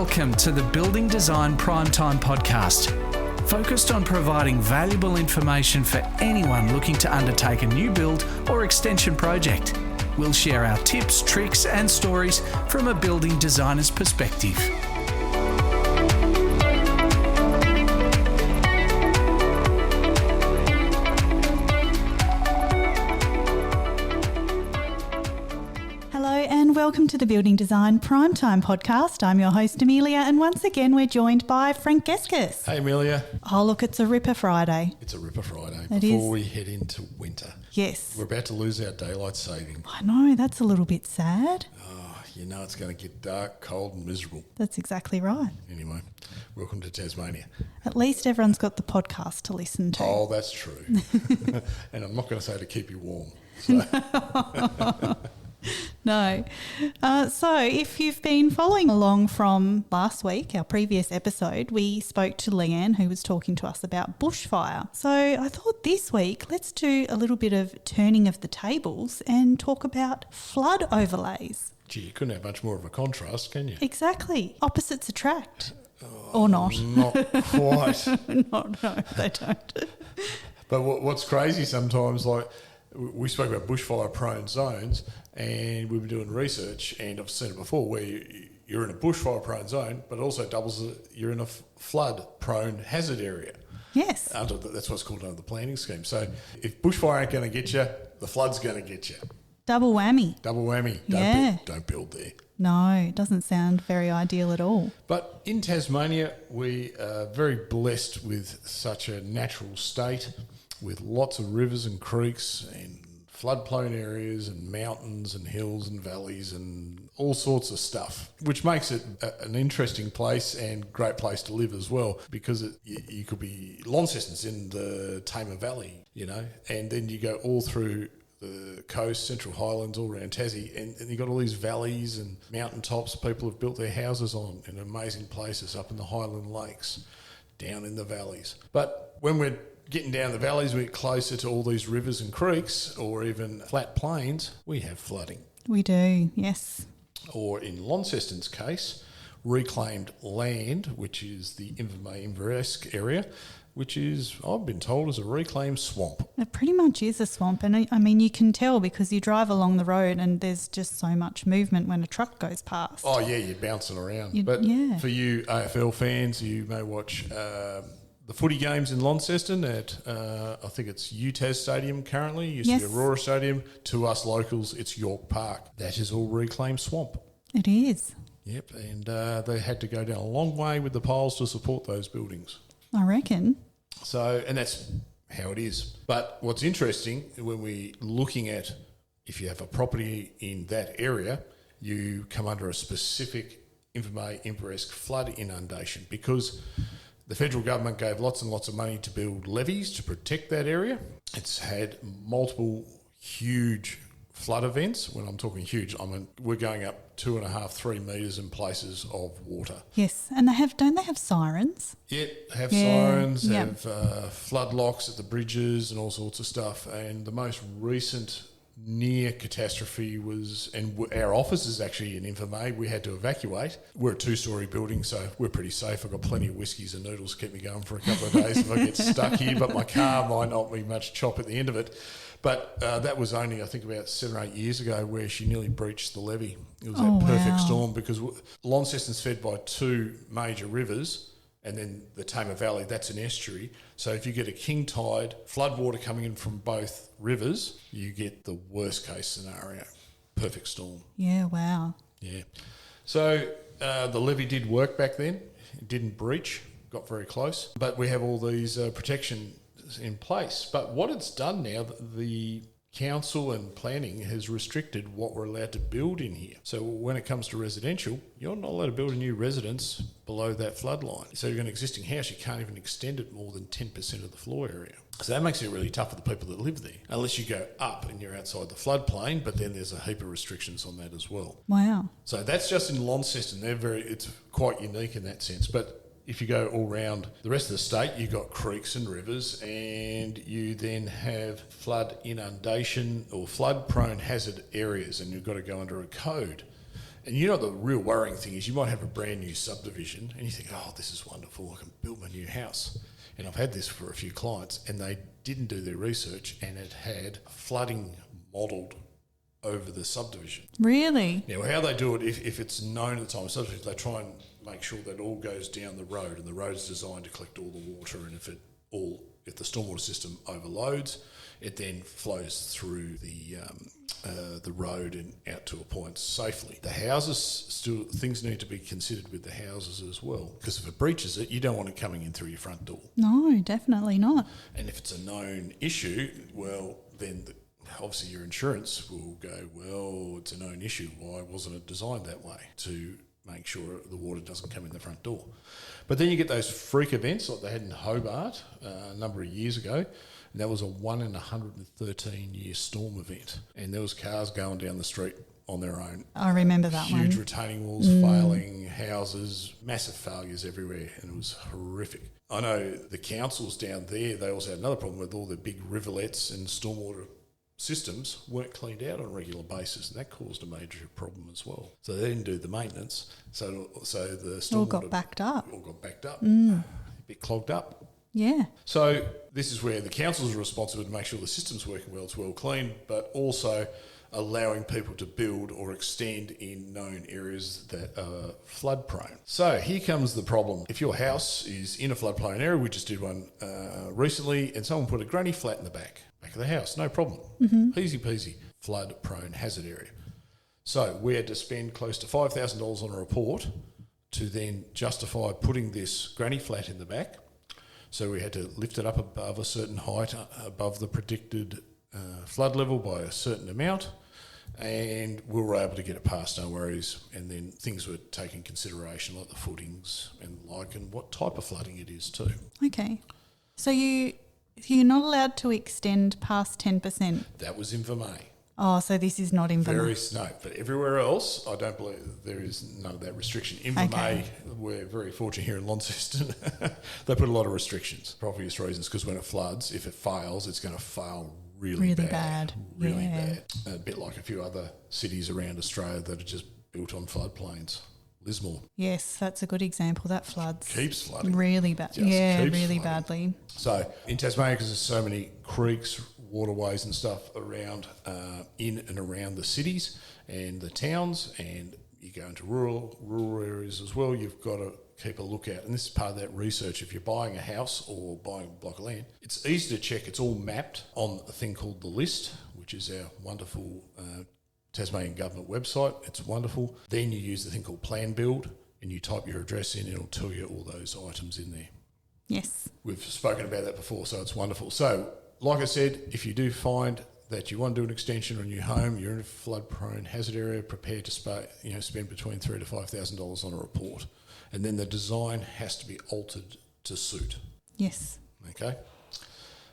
Welcome to the Building Design Primetime Podcast, focused on providing valuable information for anyone looking to undertake a new build or extension project. We'll share our tips, tricks and stories from a building designer's perspective. Welcome to the Building Design Primetime Podcast. I'm your host, Amelia, and once again we're joined by Frank Geskis. Hey, Amelia. Oh, look, it's a Ripper Friday. It's a Ripper Friday It before is. we head into winter. Yes. We're about to lose our daylight saving. I know, that's a little bit sad. Oh, you know it's going to get dark, cold and miserable. That's exactly right. Anyway, welcome to Tasmania. At least everyone's got the podcast to listen to. Oh, that's true. And I'm not going to say to keep you warm. So. No. So if you've been following along from last week, our previous episode, we spoke to Leanne, who was talking to us about bushfire. So I thought this week, let's do a little bit of turning of the tables and talk about flood overlays. Gee, you couldn't have much more of a contrast, can you? Exactly. Opposites attract. Or not. Not quite. No, they don't. But what's crazy sometimes, like we spoke about bushfire-prone zones, and we've been doing research, and I've seen it before, where you're in a bushfire-prone zone, but it also doubles you're in a flood-prone hazard area. Yes. That's what's called under the planning scheme. So if bushfire ain't going to get you, the flood's going to get you. Double whammy. Double whammy. Don't build there. No, it doesn't sound very ideal at all. But in Tasmania, we are very blessed with such a natural state, with lots of rivers and creeks and floodplain areas and mountains and hills and valleys and all sorts of stuff, which makes it an interesting place and great place to live as well, because you could be Launceston's in the Tamar Valley, you know, and then you go all through the coast, Central Highlands, all around Tassie, and you've got all these valleys and mountaintops people have built their houses on, in amazing places up in the Highland Lakes, down in the valleys. But when we're getting down the valleys, we get closer to all these rivers and creeks, or even flat plains, we have flooding. We do, yes. Or in Launceston's case, reclaimed land, which is the Invermay-Inveresque area, which is, I've been told, is a reclaimed swamp. It pretty much is a swamp. And I mean, you can tell because you drive along the road and there's just so much movement when a truck goes past. Oh, yeah, you're bouncing around. For you AFL fans, you may watch the footy games in Launceston at, I think it's UTAS Stadium currently. Used to be Aurora Stadium. To us locals, it's York Park. That is all reclaimed swamp. It is. Yep, and they had to go down a long way with the poles to support those buildings. I reckon. So, and that's how it is. But what's interesting, when we're looking at if you have a property in that area, you come under a specific Invermay-Inveresque flood inundation, because the federal government gave lots and lots of money to build levees to protect that area. It's had multiple huge flood events. When I'm talking huge, we're going up 2.5, 3 metres in places of water. Yes, and don't they have sirens? Yeah, have sirens, have flood locks at the bridges and all sorts of stuff. And the most recent near catastrophe was, and our office is actually in Invermay, we had to evacuate. We're a 2-storey building, so we're pretty safe. I've got plenty of whiskies and noodles to keep me going for a couple of days if I get stuck here, but my car might not be much chop at the end of it. But that was only, I think, about 7 or 8 years ago, where she nearly breached the levee. It was that perfect storm, because Launceston's fed by 2 major rivers, and then the Tamar Valley, that's an estuary. So if you get a king tide, flood water coming in from both rivers, you get the worst case scenario. Perfect storm. Yeah, wow. Yeah. So the levee did work back then. It didn't breach, got very close. But we have all these protection in place. But what it's done now, the council and planning has restricted what we're allowed to build in here. So when it comes to residential, you're not allowed to build a new residence below that flood line. So you've got an existing house, you can't even extend it more than 10% of the floor area. So that makes it really tough for the people that live there, unless you go up and you're outside the floodplain, but then there's a heap of restrictions on that as well. Wow. So that's just in Launceston. It's quite unique in that sense. But if you go all round the rest of the state, you've got creeks and rivers, and you then have flood inundation or flood-prone hazard areas, and you've got to go under a code. And you know the real worrying thing is you might have a brand new subdivision and you think, oh, this is wonderful, I can build my new house. And I've had this for a few clients and they didn't do their research and it had flooding modelled over the subdivision. Really? Now, how they do it, if it's known at the time of subdivision, they try and make sure that it all goes down the road and the road's designed to collect all the water, and if the stormwater system overloads, it then flows through the road and out to a point safely. The houses, still things need to be considered with the houses as well, because if it breaches it, you don't want it coming in through your front door. No, definitely not. And if it's a known issue, well, then obviously your insurance will go, well, it's a known issue. Why wasn't it designed that way to make sure the water doesn't come in the front door? But then you get those freak events like they had in Hobart a number of years ago, and that was a 1 in 113 year storm event. And there was cars going down the street on their own. I remember that one. Huge retaining walls failing, houses, massive failures everywhere, and it was horrific. I know the councils down there, they also had another problem with all the big rivulets and stormwater systems weren't cleaned out on a regular basis, and that caused a major problem as well. So they didn't do the maintenance, so the stormwater all got backed up. A bit clogged up. Yeah. So this is where the councils are responsible to make sure the system's working well, it's well cleaned, but also allowing people to build or extend in known areas that are flood prone. So here comes the problem. If your house is in a floodplain area, we just did one recently, and someone put a granny flat in the back of the house, no problem. Easy peasy, flood prone hazard area. So we had to spend close to $5,000 on a report to then justify putting this granny flat in the back. So we had to lift it up above a certain height, above the predicted flood level by a certain amount, and we were able to get it past, no worries. And then things were taken consideration, like the footings and what type of flooding it is too. Okay. So you're not allowed to extend past 10%? That was in Vermey. Oh, so this is not in Vermey. No, but everywhere else, I don't believe there is none of that restriction. In Vermey, we're very fortunate here in Launceston. They put a lot of restrictions for obvious reasons, because when it floods, if it fails, it's going to fail really bad. Really bad. A bit like a few other cities around Australia that are just built on floodplains. Lismore. Yes, that's a good example. That floods. Keeps flooding. Really bad. Yeah, really badly. So in Tasmania, because there's so many creeks, waterways and stuff around in and around the cities and the towns, and you go into rural areas as well, you've got to keep a lookout. And this is part of that research. If you're buying a house or buying a block of land, it's easy to check. It's all mapped on a thing called The List, which is our wonderful Tasmanian government website. It's wonderful. Then you use the thing called Plan Build, and you type your address in, and it'll tell you all those items in there. Yes. We've spoken about that before, so it's wonderful. So, like I said, if you do find that you want to do an extension on your home, you're in a flood-prone hazard area, prepare to spend between $3,000 to $5,000 on a report, and then the design has to be altered to suit. Yes. Okay.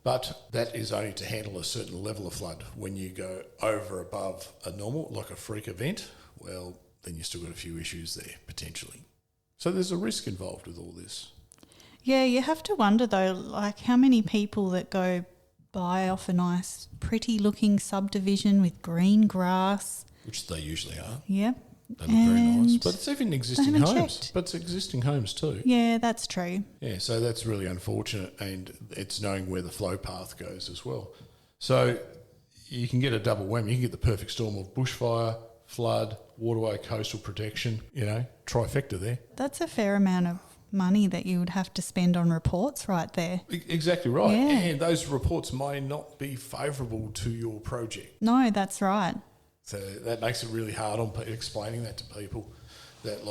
But that is only to handle a certain level of flood. When you go over above a normal, like a freak event, well, then you've still got a few issues there, potentially. So there's a risk involved with all this. Yeah, you have to wonder, though, like how many people that go buy off a nice, pretty-looking subdivision with green grass. Which they usually are. Yep. They look very nice. But it's even existing homes. Checked. But it's existing homes too. Yeah, that's true. Yeah, so that's really unfortunate, and it's knowing where the flow path goes as well. So you can get a double whammy. You can get the perfect storm of bushfire, flood, waterway, coastal protection, trifecta there. That's a fair amount of money that you would have to spend on reports right there. Exactly right. Yeah. And those reports may not be favourable to your project. No, that's right. So that makes it really hard on explaining that to people, that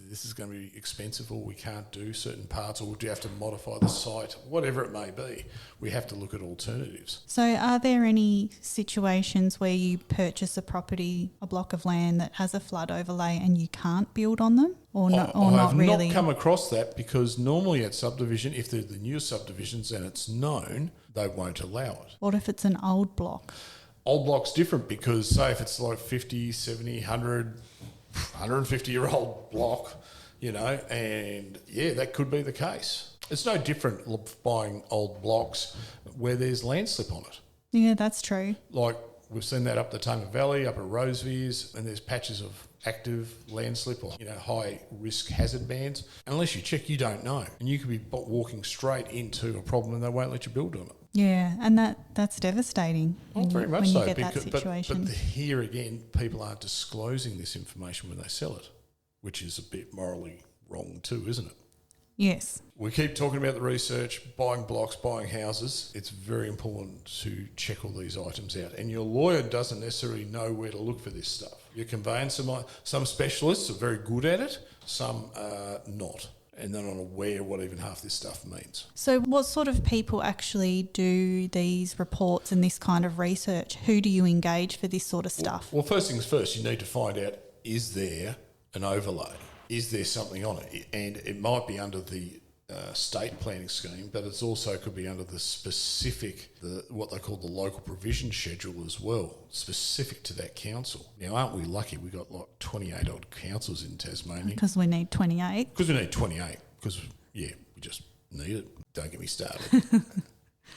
this is going to be expensive, or we can't do certain parts, or do you have to modify the site, whatever it may be. We have to look at alternatives. So are there any situations where you purchase a property, a block of land that has a flood overlay and you can't build on them? Or not really? I have not come across that, because normally at subdivision, if they're the new subdivisions and it's known, they won't allow it. What if it's an old block? Old block's different, because say if it's like 50, 70, 100, 150-year-old block, and that could be the case. It's no different buying old blocks where there's landslip on it. Yeah, that's true. Like We've seen that up the Tonga Valley, up at Rosevears, and there's patches of active landslip or high risk hazard bands. Unless you check, you don't know, and you could be walking straight into a problem and they won't let you build on it. Yeah, and that's devastating. Very much when so. You get that situation. But here again, people aren't disclosing this information when they sell it, which is a bit morally wrong too, isn't it? Yes. We keep talking about the research, buying blocks, buying houses. It's very important to check all these items out. And your lawyer doesn't necessarily know where to look for this stuff. Your conveyancer some specialists are very good at it, some are not. And they're not aware what even half this stuff means. So what sort of people actually do these reports and this kind of research? Who do you engage for this sort of stuff? Well, first things first, you need to find out, is there an overlay? Is there something on it? And it might be under the state planning scheme, but it's also could be under the specific, what they call the local provision schedule as well, specific to that council. Now, aren't we lucky we got like 28 odd councils in Tasmania? Because we need 28. Because we need 28, because, we just need it. Don't get me started.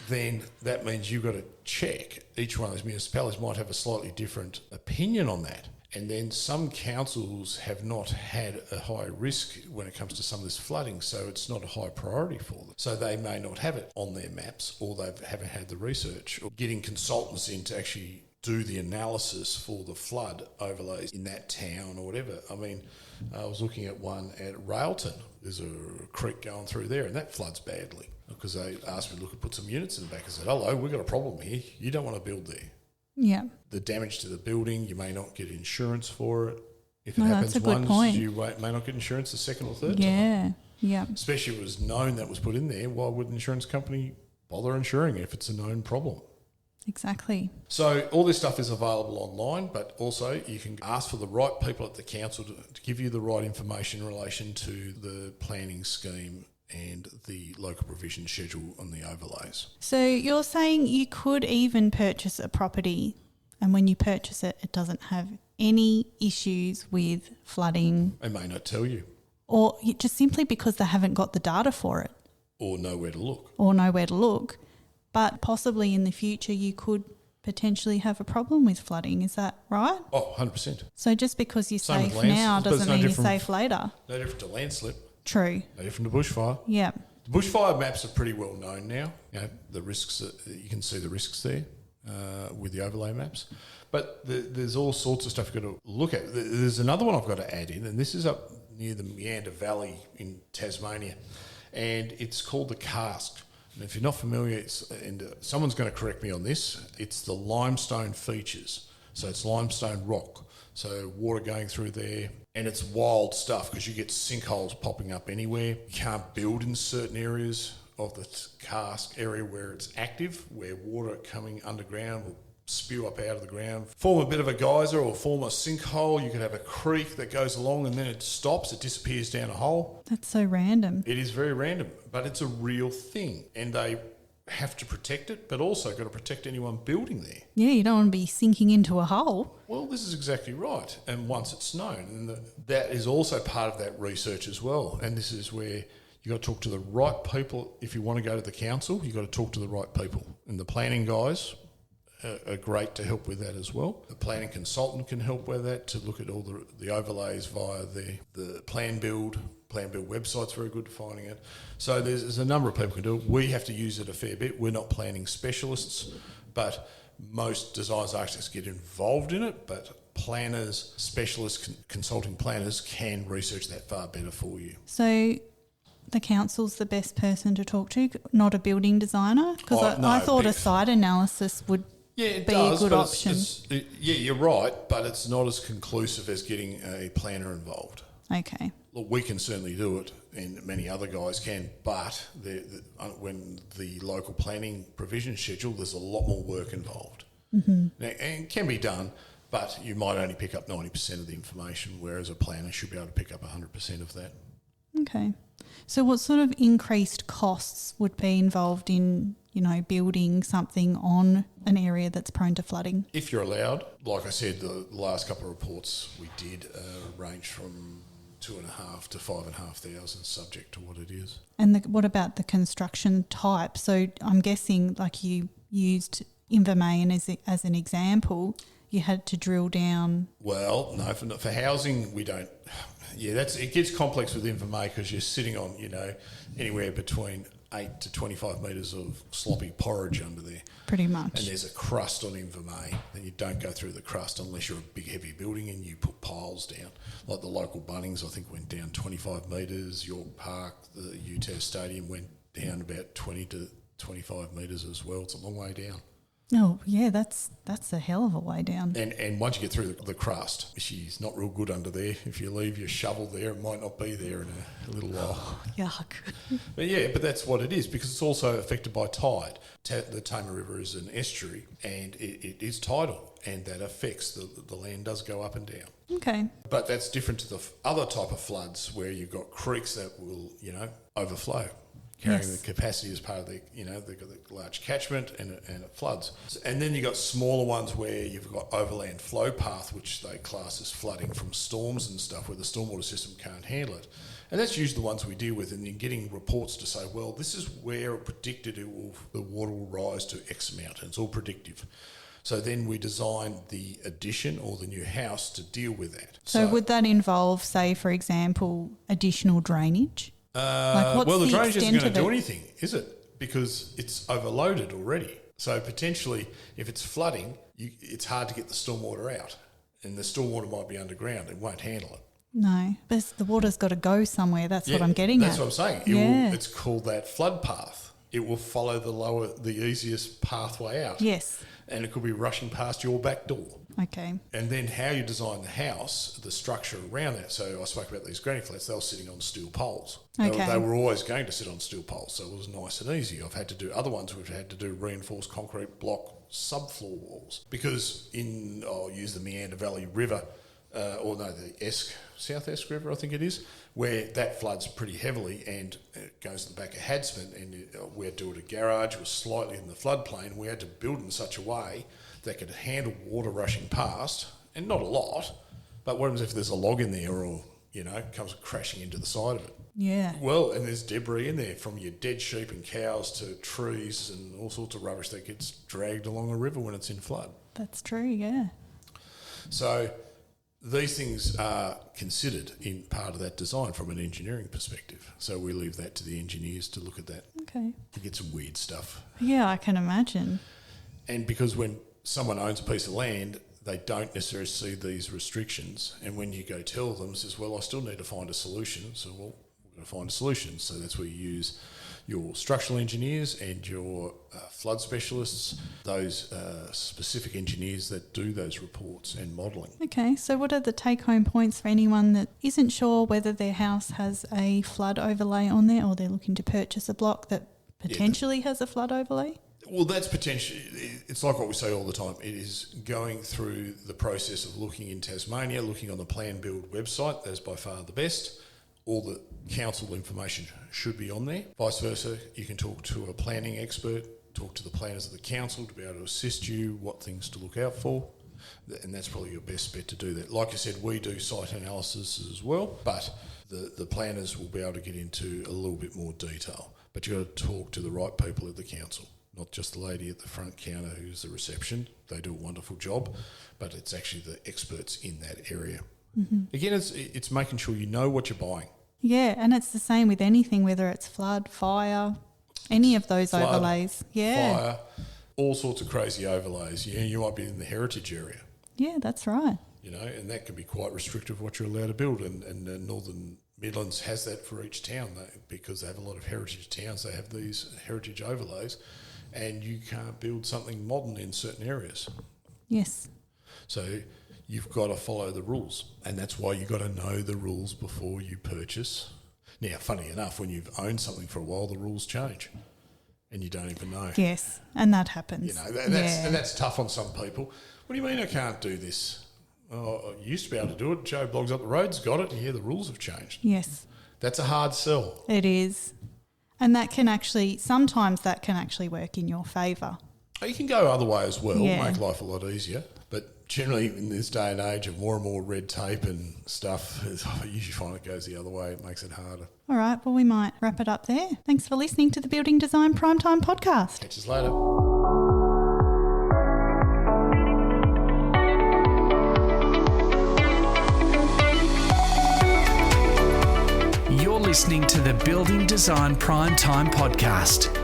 Then that means you've got to check. Each one of those municipalities might have a slightly different opinion on that. And then some councils have not had a high risk when it comes to some of this flooding, so it's not a high priority for them. So they may not have it on their maps, or they haven't had the research, or getting consultants in to actually do the analysis for the flood overlays in that town or whatever. I mean, I was looking at one at Railton. There's a creek going through there, and that floods badly because they asked me to look and put some units in the back. I said, hello, we've got a problem here. You don't want to build there. Yeah. The damage to the building, you may not get insurance for it. If it No, happens that's a good once, point. you may not get insurance the second or third time. Yeah. Especially if it was known that was put in there, why would the insurance company bother insuring it if it's a known problem? Exactly. So all this stuff is available online, but also you can ask for the right people at the council to give you the right information in relation to the planning scheme and the local provision schedule on the overlays. So you're saying you could even purchase a property, and when you purchase it, it doesn't have any issues with flooding? They may not tell you. Or just simply because they haven't got the data for it. Or know where to look. But possibly in the future you could potentially have a problem with flooding. Is that right? Oh, 100%. So just because you're Same safe with lands- now but doesn't it's no mean you're different- safe later. No different to landslip. True. No different to bushfire. Yeah. The bushfire maps are pretty well known now. The risks, you can see the risks there with the overlay maps. But there's all sorts of stuff you've got to look at. There's another one I've got to add in, and this is up near the Meander Valley in Tasmania, and it's called the Karst. And if you're not familiar, someone's going to correct me on this, it's the limestone features. So it's limestone rock. So water going through there, and it's wild stuff because you get sinkholes popping up anywhere. You can't build in certain areas of the Karst area where it's active, where water coming underground will spew up out of the ground, form a bit of a geyser or form a sinkhole. You could have a creek that goes along and then it stops, it disappears down a hole. That's so random. It is very random, but it's a real thing, and they have to protect it, but also got to protect anyone building there. Yeah, you don't want to be sinking into a hole. Well, this is exactly right, and once it's known, and that is also part of that research as well, and this is where you got to talk to the right people. If you want to go to the council, you got to talk to the right people, and the planning guys are great to help with that as well. The planning consultant can help with that, to look at all the overlays via the plan build website's very good at finding it. So there's a number of people can do it. We have to use it a fair bit. We're not planning specialists, but most designers architects get involved in it, but planners, specialists, consulting planners can research that far better for you. So the council's the best person to talk to, not a building designer? Because I thought a site analysis would be a good option. You're right, but it's not as conclusive as getting a planner involved. Okay. Look, we can certainly do it, and many other guys can, but when the local planning provision schedule, there's a lot more work involved. Mm-hmm. Now, and it can be done, but you might only pick up 90% of the information, whereas a planner should be able to pick up 100% of that. Okay. So what sort of increased costs would be involved in, building something on an area that's prone to flooding? If you're allowed, like I said, the last couple of reports we did range from 2,500 to 5,500, subject to what it is. And what about the construction type? So I'm guessing like you used Invermain as an example, you had to drill down. Well, no, for housing, we don't. Yeah, it gets complex with Invermain because you're sitting on, anywhere between 8 to 25 metres of sloppy porridge under there. Pretty much. And there's a crust on Invermain, and you don't go through the crust unless you're a big, heavy building and you put piles down. Like the local Bunnings, I think, went down 25 metres. York Park, the UTAS Stadium, went down about 20 to 25 metres as well. It's a long way down. Oh, yeah, that's a hell of a way down. And once you get through the crust, she's not real good under there. If you leave your shovel there, it might not be there in a little while. Yuck. But that's what it is, because it's also affected by tide. The Tamar River is an estuary, and it is tidal, and that affects the land does go up and down. Okay. But that's different to the other type of floods where you've got creeks that will, overflow, carrying the capacity as part of they've got the large catchment and it floods. And then you've got smaller ones where you've got overland flow path, which they class as flooding from storms and stuff, where the stormwater system can't handle it. And that's usually the ones we deal with, and you're getting reports to say, well, this is where it predicted the water will rise to X amount, and it's all predictive. So then we design the addition or the new house to deal with that. So would that involve, say, for example, additional drainage? The drainage isn't going to do anything, is it? Because it's overloaded already. So potentially, if it's flooding, it's hard to get the stormwater out. And the stormwater might be underground. It won't handle it. No, but the water's got to go somewhere. That's what I'm getting That's at. what I'm saying. It's called that flood path. It will follow the easiest pathway out. Yes. And it could be rushing past your back door. Okay. And then how you design the house, the structure around that. So I spoke about these granny flats, they were sitting on steel poles. Okay. They were always going to sit on steel poles, so it was nice and easy. I've had to do other ones which I had to do reinforced concrete block subfloor walls. Because I'll use the Meander Valley River, the South Esk River, I think it is, where that floods pretty heavily and it goes to the back of Hadsman, and we had to do it a garage, it was slightly in the floodplain. We had to build in such a way that could handle water rushing past, and not a lot, but what happens if there's a log in there or, comes crashing into the side of it? Yeah. Well, and there's debris in there from your dead sheep and cows to trees and all sorts of rubbish that gets dragged along a river when it's in flood. That's true, yeah. So these things are considered in part of that design from an engineering perspective. So we leave that to the engineers to look at that. Okay. You get some weird stuff. Yeah, I can imagine. And because when someone owns a piece of land, they don't necessarily see these restrictions. And when you go tell them, says, well, I still need to find a solution. So, well, we're going to find a solution. So that's where you use your structural engineers and your flood specialists, those specific engineers that do those reports and modelling. Okay, so what are the take-home points for anyone that isn't sure whether their house has a flood overlay on there, or they're looking to purchase a block that potentially has a flood overlay? Well, that's potentially, it's like what we say all the time. It is going through the process of looking in Tasmania, looking on the Plan Build website. That's by far the best. All the council information should be on there. Vice versa, you can talk to a planning expert, talk to the planners of the council to be able to assist you, what things to look out for. And that's probably your best bet to do that. Like I said, we do site analysis as well, but the planners will be able to get into a little bit more detail. But you've got to talk to the right people at the council. Not just the lady at the front counter who's the reception. They do a wonderful job, but it's actually the experts in that area. Mm-hmm. Again, it's making sure you know what you're buying. Yeah, and it's the same with anything, whether it's flood, fire, any of those overlays. Yeah. Fire, all sorts of crazy overlays. Yeah, you might be in the heritage area. Yeah, that's right. And that can be quite restrictive what you're allowed to build. And the Northern Midlands has that for each town because they have a lot of heritage towns. They have these heritage overlays. And you can't build something modern in certain areas. Yes. So you've got to follow the rules, and that's why you've got to know the rules before you purchase. Now, funny enough, when you've owned something for a while, the rules change, and you don't even know. Yes, and that happens. And that's tough on some people. What do you mean I can't do this? Oh, I used to be able to do it. Joe Blogs up the road's got it, and the rules have changed. Yes. That's a hard sell. It is. And sometimes that can actually work in your favour. You can go other way as well, make life a lot easier. But generally in this day and age of more and more red tape and stuff, I usually find it goes the other way. It makes it harder. All right, well, we might wrap it up there. Thanks for listening to the Building Design Primetime Podcast. Catch us later. listening to the Building Design Prime Time podcast.